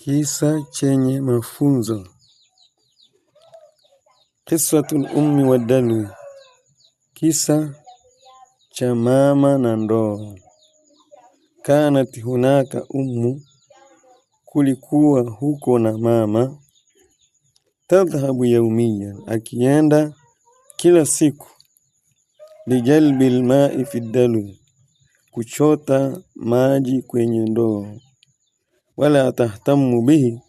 Kisa chenye mafunzo. Qissatul ummi wa dalwi. Kisa cha mama na ndoo. Kanat hunaka ummu, kulikuwa huko na mama. Tadhhabu yawmiyan, akienda kila siku. Lijalbil ma'i fi dalwi, kuchota maji kwenye ndoo. Wala tahtamu bihi,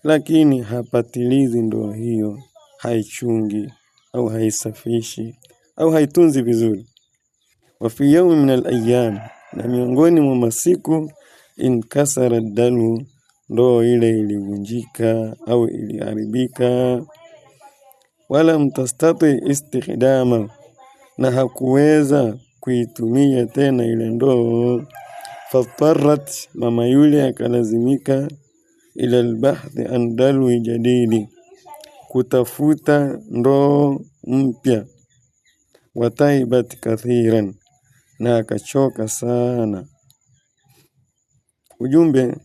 lakini hapatilizi ndoo hiyo, haichungi au haisafishi au haitunzi vizuri. Wa fi yawmin min al-ayyam, na miongoni mwa masiku, inkasara dalu, ndoo ile ilivunjika au iliharibika. Wala mtastati istikhdama, na hakuweza kuitumia tena ile ndoo. Fattarat, mama yule akalazimika ila albahthi an dalwi jadidi, kutafuta ndoo mpya. Wataibat kathiran, na akachoka sana. Ujumbe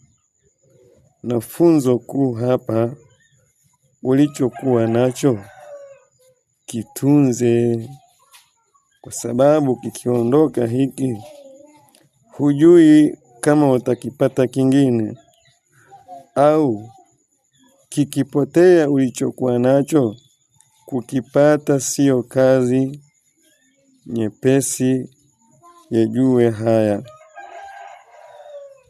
na funzo kuu hapa, ulichokuwa nacho kitunze, kwa sababu kikiondoka hiki hujui kama utakipata kingine, au kikipotea ulichokuwa nacho, kukipata sio kazi nyepesi. Yajue haya.